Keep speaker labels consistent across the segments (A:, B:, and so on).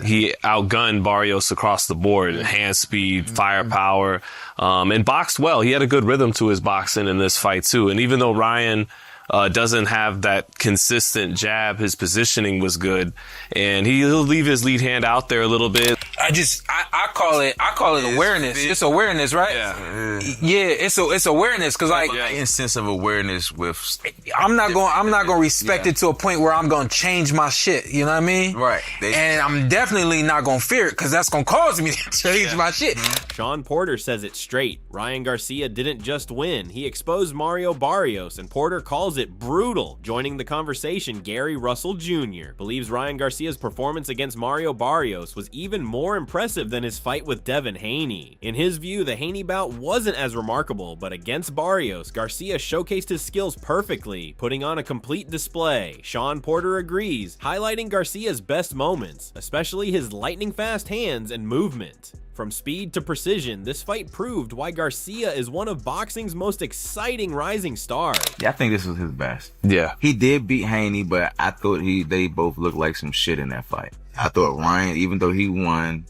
A: he outgunned Barrios across the board. Hand speed, firepower, and boxed well. He had a good rhythm to his boxing in this fight too. And even though Ryan doesn't have that consistent jab, his positioning was good, and he'll leave his lead hand out there a little bit.
B: I call it awareness. It's awareness, right? Yeah, it's awareness, because like
C: instance of awareness with.
B: I'm not going to respect it to a point where I'm going to change my shit. You know what I mean?
C: Right.
B: And I'm definitely not going to fear it, because that's going to cause me to change my shit.
D: Shawn Porter says it straight. Ryan Garcia didn't just win. He exposed Mario Barrios, and Porter calls it brutal. Joining the conversation, Gary Russell Jr. believes Ryan Garcia's performance against Mario Barrios was even more impressive than his fight with Devin Haney. In his view, the Haney bout wasn't as remarkable, but against Barrios, Garcia showcased his skills perfectly, putting on a complete display. Shawn Porter agrees, highlighting Garcia's best moments, especially his lightning-fast hands and movement. From speed to precision, this fight proved why Garcia is one of boxing's most exciting rising stars.
C: Yeah, I think this was his best.
A: Yeah.
C: He did beat Haney, but I thought they both looked like some shit in that fight. I thought Ryan, even though he won,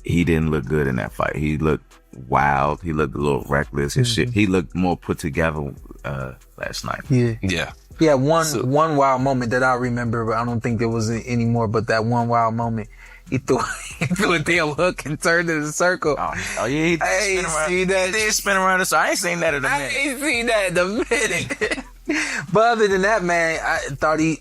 C: he didn't look good in that fight. He looked wild. He looked a little reckless. His shit. He looked more put together last night.
A: Yeah.
B: He had one wild moment that I remember, but I don't think there was any more. But that one wild moment, he threw a damn hook and turned in a circle.
C: Oh yeah,
B: I ain't seen that.
C: He did spin around. So I ain't seen that in a minute.
B: I ain't seen that in a minute. But other than that, man, I thought he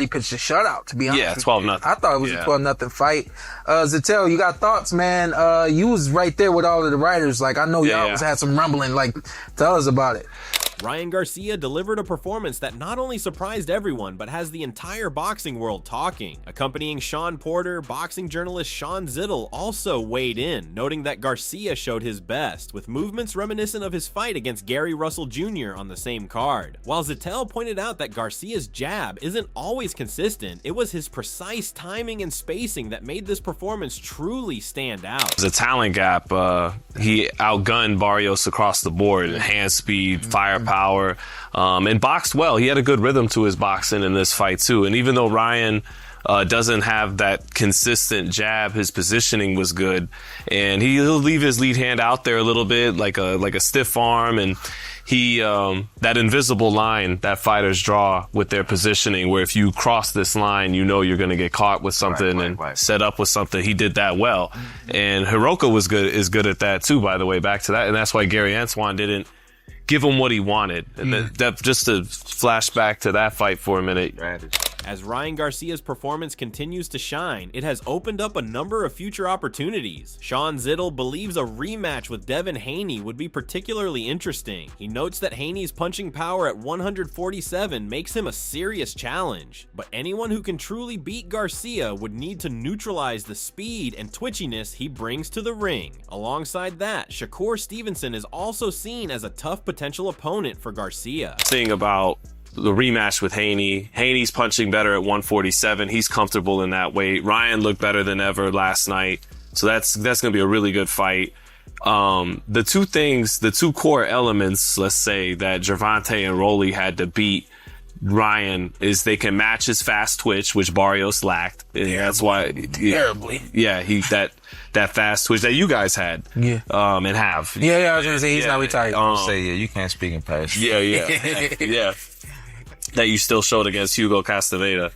B: pitched a shutout, to be honest.
A: Yeah, 12-0.
B: I thought it was a 12-0 fight. Zattel, you got thoughts, man? You was right there with all of the writers. Like, I know y'all had some rumbling. Like, tell us about it.
D: Ryan Garcia delivered a performance that not only surprised everyone, but has the entire boxing world talking. Accompanying Shawn Porter, boxing journalist Shawn Zittel also weighed in, noting that Garcia showed his best, with movements reminiscent of his fight against Gary Russell Jr. on the same card. While Zittel pointed out that Garcia's jab isn't always consistent, it was his precise timing and spacing that made this performance truly stand out.
A: There's a talent gap. He outgunned Barrios across the board. Hand speed, firepower, and boxed well. He had a good rhythm to his boxing in this fight too. And even though Ryan doesn't have that consistent jab, his positioning was good, and he'll leave his lead hand out there a little bit, like a stiff arm, and he that invisible line that fighters draw with their positioning, where if you cross this line, you know you're going to get caught with something and set up with something. He did that well, and Hiroka is good at that too. By the way, back to that, and that's why Gary Antoine didn't give him what he wanted. And that just to flash back to that fight for a minute.
D: As Ryan Garcia's performance continues to shine, it has opened up a number of future opportunities. Shawn Zittel believes a rematch with Devin Haney would be particularly interesting. He notes that Haney's punching power at 147 makes him a serious challenge, but anyone who can truly beat Garcia would need to neutralize the speed and twitchiness he brings to the ring. Alongside that, Shakur Stevenson is also seen as a tough potential opponent for Garcia.
A: Thing about the rematch with Haney. Haney's punching better at 147. He's comfortable in that weight. Ryan looked better than ever last night. So that's going to be a really good fight. The two core elements, let's say, that Gervonta and Rolly had to beat Ryan is they can match his fast twitch, which Barrios lacked. And that's why
B: terribly.
A: Yeah, that fast twitch that you guys had.
B: Yeah.
A: And have.
B: Yeah, I was gonna say he's not retired.
C: You can't speak in past.
A: Yeah. Yeah. That you still showed against Hugo Castaneda.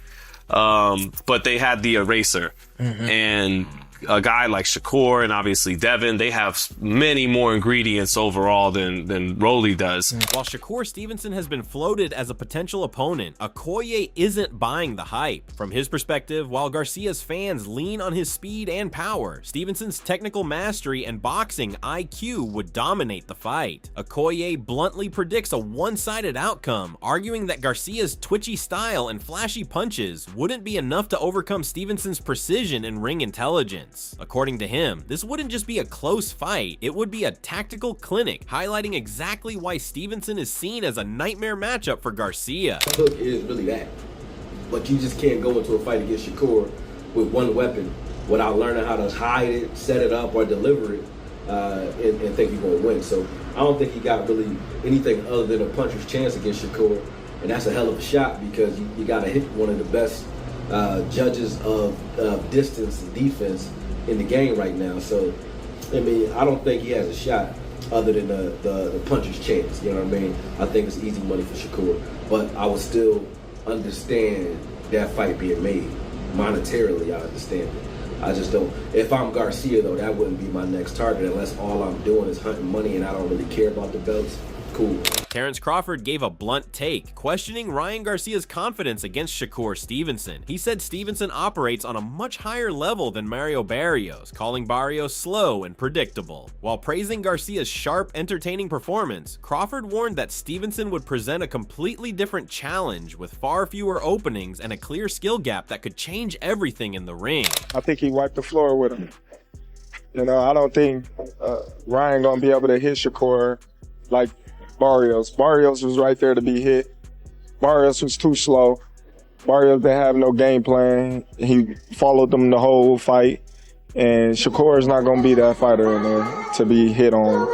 A: But they had the eraser. And a guy like Shakur and obviously Devin, they have many more ingredients overall than Rolly does.
D: While Shakur Stevenson has been floated as a potential opponent, Okoye isn't buying the hype. From his perspective, while Garcia's fans lean on his speed and power, Stevenson's technical mastery and boxing IQ would dominate the fight. Okoye bluntly predicts a one-sided outcome, arguing that Garcia's twitchy style and flashy punches wouldn't be enough to overcome Stevenson's precision and ring intelligence. According to him, this wouldn't just be a close fight, it would be a tactical clinic, highlighting exactly why Stevenson is seen as a nightmare matchup for Garcia.
E: The hook is really that, but you just can't go into a fight against Shakur with one weapon without learning how to hide it, set it up, or deliver it, and think you're going to win. So I don't think he got really anything other than a puncher's chance against Shakur, and that's a hell of a shot because you got to hit one of the best judges of distance and defense in the game right now. So, I mean, I don't think he has a shot other than the puncher's chance. You know what I mean? I think it's easy money for Shakur. But I would still understand that fight being made. Monetarily, I understand it. I just don't. If I'm Garcia, though, that wouldn't be my next target unless all I'm doing is hunting money and I don't really care about the belts. Cool.
D: Terrence Crawford gave a blunt take, questioning Ryan Garcia's confidence against Shakur Stevenson. He said Stevenson operates on a much higher level than Mario Barrios, calling Barrios slow and predictable. While praising Garcia's sharp, entertaining performance, Crawford warned that Stevenson would present a completely different challenge with far fewer openings and a clear skill gap that could change everything in the ring.
F: I think he wiped the floor with him. You know, I don't think Ryan gonna be able to hit Shakur like Barrios. Barrios was right there to be hit. Barrios was too slow. Barrios didn't have no game plan. He followed them the whole fight. And Shakur is not going to be that fighter in there to be hit on.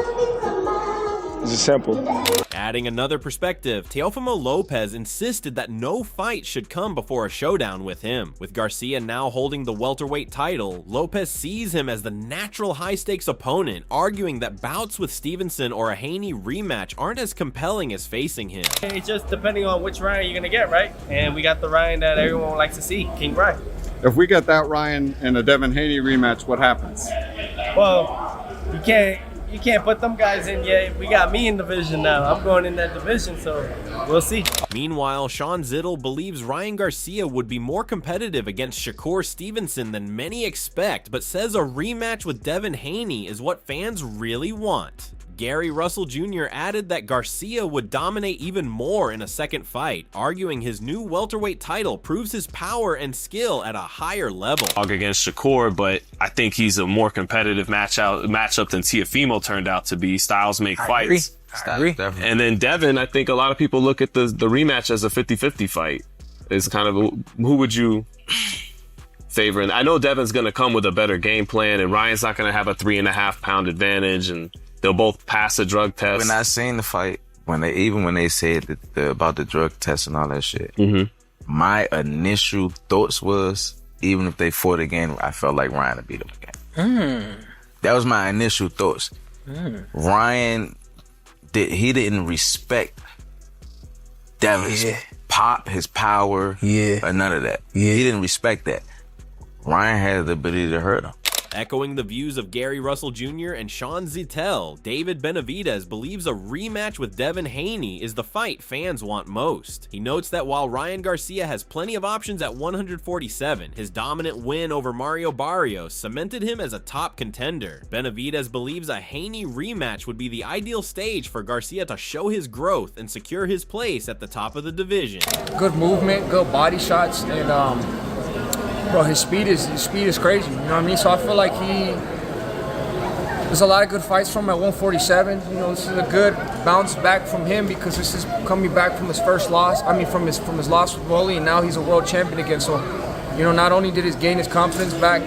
F: It's just simple.
D: Adding another perspective, Teofimo Lopez insisted that no fight should come before a showdown with him. With Garcia now holding the welterweight title, Lopez sees him as the natural high-stakes opponent, arguing that bouts with Stevenson or a Haney rematch aren't as compelling as facing him.
G: It's just depending on which Ryan you're gonna get, right? And we got the Ryan that everyone likes to see, King Ryan.
H: If we get that Ryan in a Devin Haney rematch, what happens?
G: Well, you can't put them guys in yet. We got me in division now. I'm going in that division, so we'll see.
D: Meanwhile, Shawn Zittel believes Ryan Garcia would be more competitive against Shakur Stevenson than many expect, but says a rematch with Devin Haney is what fans really want. Gary Russell Jr. added that Garcia would dominate even more in a second fight, arguing his new welterweight title proves his power and skill at a higher level.
A: Against Shakur, but I think he's a more competitive matchup than Teofimo turned out to be. Styles make fights.
B: I agree.
A: And then Devin, I think a lot of people look at the rematch as a 50-50 fight. It's kind of, who would you favor? And I know Devin's going to come with a better game plan, and Ryan's not going to have a 3.5 pound advantage, and they'll both pass a drug test.
C: When I seen the fight, when they said that about the drug test and all that shit, my initial thoughts was, even if they fought again, I felt like Ryan would beat him again. That was my initial thoughts. Ryan, he didn't respect Devin's pop, his power, or none of that. He didn't respect that. Ryan had the ability to hurt him.
D: Echoing the views of Gary Russell Jr. and Shawn Zittel, David Benavidez believes a rematch with Devin Haney is the fight fans want most. He notes that while Ryan Garcia has plenty of options at 147, his dominant win over Mario Barrios cemented him as a top contender. Benavidez believes a Haney rematch would be the ideal stage for Garcia to show his growth and secure his place at the top of the division.
I: Good movement, good body shots, and bro, his speed is crazy. You know what I mean? So I feel like there's a lot of good fights from him at 147. You know, this is a good bounce back from him because this is coming back from his first loss. I mean, from his loss with Rolly, and now he's a world champion again. So, you know, not only did he gain his confidence back,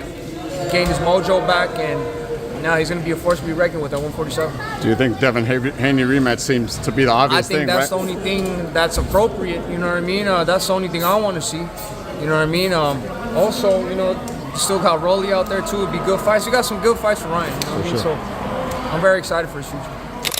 I: gain his mojo back, and now he's going to be a force to be reckoned with at 147.
H: Do you think Devin Haney rematch seems to be the obvious thing?
I: I think that's the only thing that's appropriate. You know what I mean? That's the only thing I want to see. You know what I mean? Also, you know, still got Rolly out there too. It'd be good fights. We got some good fights for Ryan. You know what I mean? So I'm very excited for his future.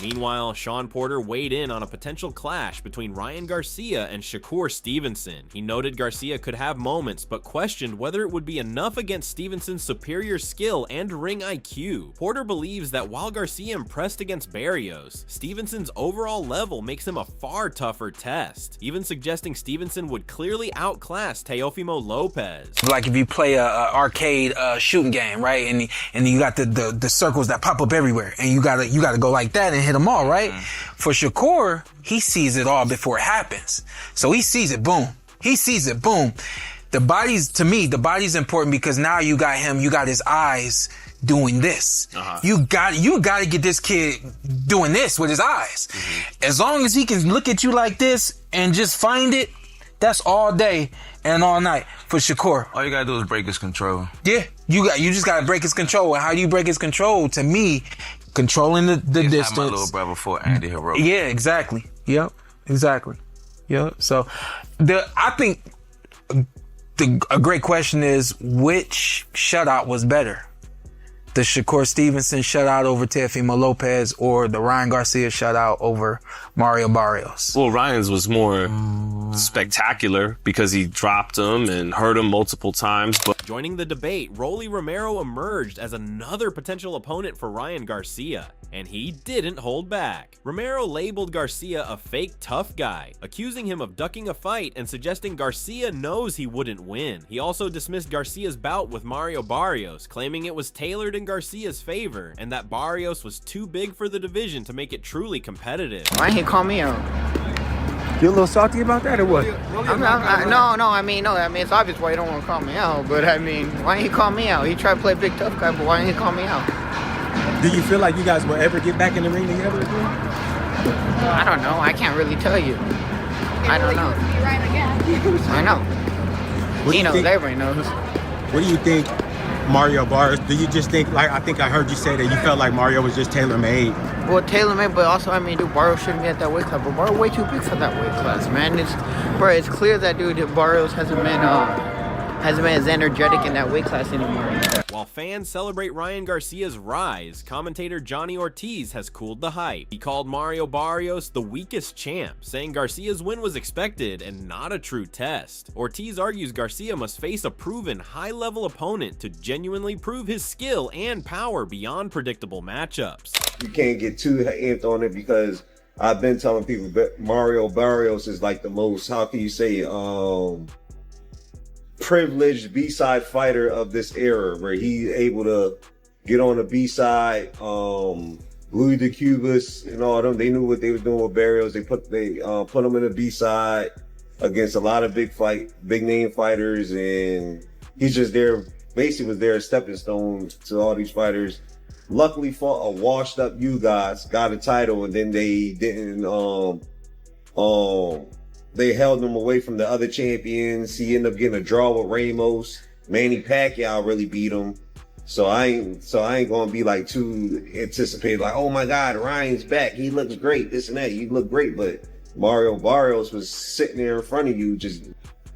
D: Meanwhile, Shawn Porter weighed in on a potential clash between Ryan Garcia and Shakur Stevenson. He noted Garcia could have moments, but questioned whether it would be enough against Stevenson's superior skill and ring IQ. Porter believes that while Garcia impressed against Barrios, Stevenson's overall level makes him a far tougher test, even suggesting Stevenson would clearly outclass Teofimo Lopez.
B: Like if you play a arcade shooting game, right, and you got the circles that pop up everywhere, and you gotta go like that and hit them all, right? For Shakur, he sees it all before it happens. So he sees it, boom. He sees it, boom. The body's important because now you got his eyes doing this. You got to get this kid doing this with his eyes. As long as he can look at you like this and just find it, that's all day and all night for Shakur.
C: All you gotta do is break his control.
B: Yeah, you just gotta break his control. And how do you break his control? To me, controlling the distance.
C: My little brother for Andy Hero.
B: Yeah, exactly. Yep, exactly. Yep. So I think a great question is, which shutout was better? The Shakur Stevenson shutout over Teofimo Lopez or the Ryan Garcia shutout over Mario Barrios?
A: Well, Ryan's was more spectacular because he dropped him and hurt him multiple times. But
D: joining the debate, Rolly Romero emerged as another potential opponent for Ryan Garcia, and he didn't hold back. Romero labeled Garcia a fake tough guy, accusing him of ducking a fight and suggesting Garcia knows he wouldn't win. He also dismissed Garcia's bout with Mario Barrios, claiming it was tailored in Garcia's favor and that Barrios was too big for the division to make it truly competitive.
J: Why didn't he call me out?
K: You a little salty about that or what?
J: No, it's obvious why you don't want to call me out, but I mean, why didn't he call me out? He tried to play big tough guy, but why didn't he call me out?
K: Do you feel like you guys will ever get back in the ring together again?
J: I don't know. I can't really tell you. I don't know. I know. He knows, everybody knows.
K: What do you think, Mario Barrios? Do you just think, like, I think I heard you say that you felt like Mario was just tailor-made?
J: Well, tailor-made, but also, I mean, dude, Barrios shouldn't be at that weight class. But Barrios way too big for that weight class, man. It's clear that, dude, Barrios hasn't been as energetic in that weight class anymore.
D: While fans celebrate Ryan Garcia's rise, commentator Johnny Ortiz has cooled the hype. He called Mario Barrios the weakest champ, saying Garcia's win was expected and not a true test. Ortiz argues Garcia must face a proven high-level opponent to genuinely prove his skill and power beyond predictable matchups.
L: You can't get too amped on it because I've been telling people that Mario Barrios is like the most, how can you say, privileged B-side fighter of this era, where he's able to get on the B-side. Louis de Cubas and all them, they knew what they were doing with Barrios. They put him in the B-side against a lot of big name fighters, and he's just there, basically was there a stepping stone to all these fighters. Luckily fought a washed up you guys, got a title, and then they didn't they held him away from the other champions. He ended up getting a draw with Ramos. Manny Pacquiao really beat him. So I ain't gonna be like too anticipated, like, oh my God, Ryan's back. He looks great, this and that. You look great, but Mario Barrios was sitting there in front of you,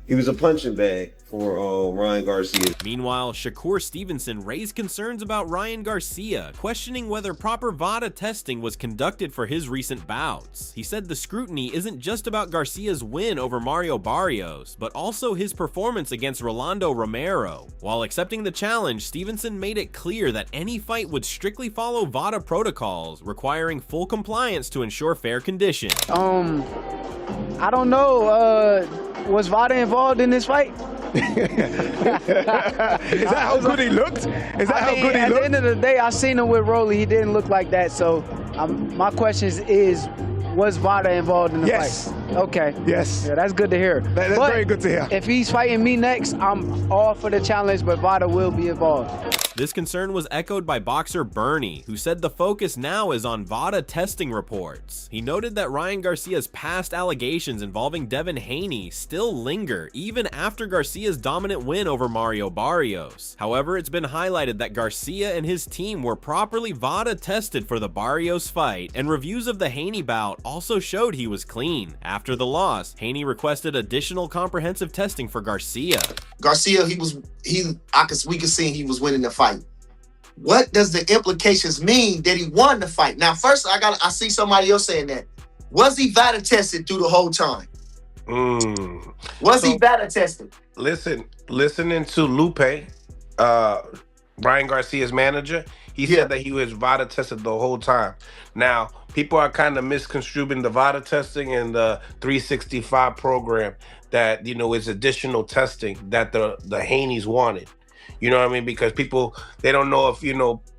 L: he was a punching bag for Ryan Garcia.
D: Meanwhile, Shakur Stevenson raised concerns about Ryan Garcia, questioning whether proper VADA testing was conducted for his recent bouts. He said the scrutiny isn't just about Garcia's win over Mario Barrios, but also his performance against Rolando Romero. While accepting the challenge, Stevenson made it clear that any fight would strictly follow VADA protocols, requiring full compliance to ensure fair conditions.
M: I don't know, was VADA involved in this fight?
K: Is that how good he looked? Is that how good he looked?
M: At the end of the day, I seen him with Rolly. He didn't look like that. So my question is, was VADA involved in the fight? Okay.
K: Yes.
M: Yeah, that's good to hear.
K: That's very good to hear.
M: If he's fighting me next, I'm all for the challenge, but VADA will be involved.
D: This concern was echoed by boxer Bernie, who said the focus now is on VADA testing reports. He noted that Ryan Garcia's past allegations involving Devin Haney still linger even after Garcia's dominant win over Mario Barrios. However, it's been highlighted that Garcia and his team were properly VADA tested for the Barrios fight, and reviews of the Haney bout also showed he was clean. After the loss, Haney requested additional comprehensive testing for Garcia.
N: Garcia, we could see he was winning the fight. What does the implications mean that he won the fight? Now, first, I see somebody else saying that. Was he VADA tested through the whole time? Was he VADA tested?
O: Listening to Lupe, Ryan Garcia's manager, he said that he was VADA tested the whole time. Now, people are kind of misconstruing the VADA testing and the 365 program that, is additional testing that the Haneys wanted. You know what I mean? Because they don't know if,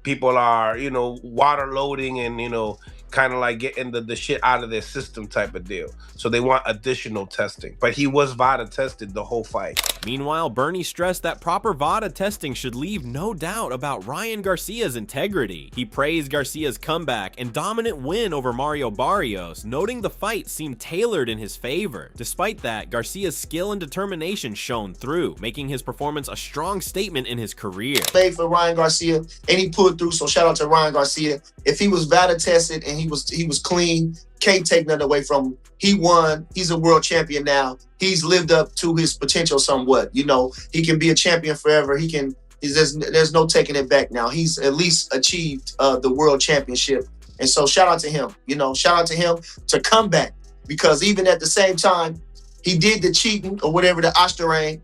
O: people are, water loading and, kind of like getting the shit out of their system type of deal. So they want additional testing. But he was VADA tested the whole fight.
D: Meanwhile, Bernie stressed that proper VADA testing should leave no doubt about Ryan Garcia's integrity. He praised Garcia's comeback and dominant win over Mario Barrios, noting the fight seemed tailored in his favor. Despite that, Garcia's skill and determination shone through, making his performance a strong statement in his career.
N: Played for Ryan Garcia, and he pulled through, so shout out to Ryan Garcia. If he was VADA tested and and he was clean. Can't take nothing away from him. He won. He's a world champion now. He's lived up to his potential somewhat. You know, he can be a champion forever. There's no taking it back now. He's at least achieved the world championship. And so shout out to him. You know, shout out to him to come back, because even at the same time, he did the cheating or whatever, the Osterang,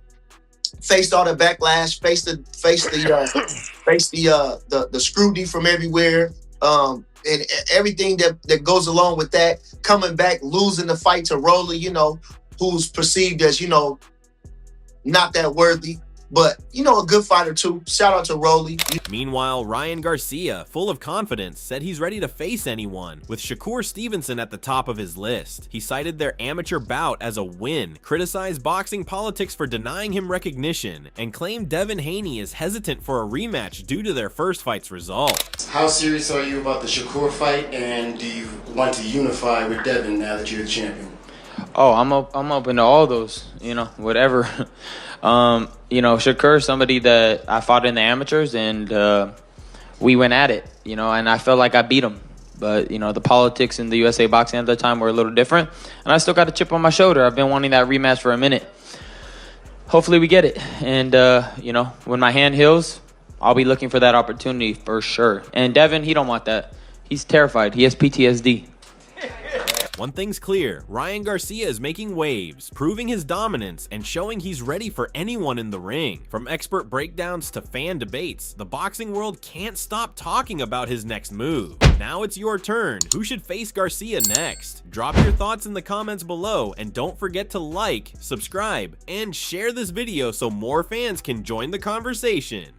N: faced all the backlash, faced the scrutiny from everywhere, and everything that goes along with that. Coming back, losing the fight to Rolly, you know, who's perceived as, you know, not that worthy, but, you know, a good fighter too. Shout out to Rolly.
D: Meanwhile, Ryan Garcia, full of confidence, said he's ready to face anyone, with Shakur Stevenson at the top of his list. He cited their amateur bout as a win, criticized boxing politics for denying him recognition, and claimed Devin Haney is hesitant for a rematch due to their first fight's result.
P: How serious are you about the Shakur fight, and do you want to unify with Devin now that you're the champion?
Q: Oh, I'm open to all those, you know, whatever. You know, Shakur, somebody that I fought in the amateurs, and we went at it, you know, and I felt like I beat him. But, you know, the politics in the USA boxing at that time were a little different, and I still got a chip on my shoulder. I've been wanting that rematch for a minute. Hopefully we get it. And, you know, when my hand heals, I'll be looking for that opportunity for sure. And Devin, he don't want that. He's terrified. He has PTSD.
D: One thing's clear, Ryan Garcia is making waves, proving his dominance and showing he's ready for anyone in the ring. From expert breakdowns to fan debates, the boxing world can't stop talking about his next move. Now it's your turn. Who should face Garcia next? Drop your thoughts in the comments below, and don't forget to like, subscribe, and share this video so more fans can join the conversation.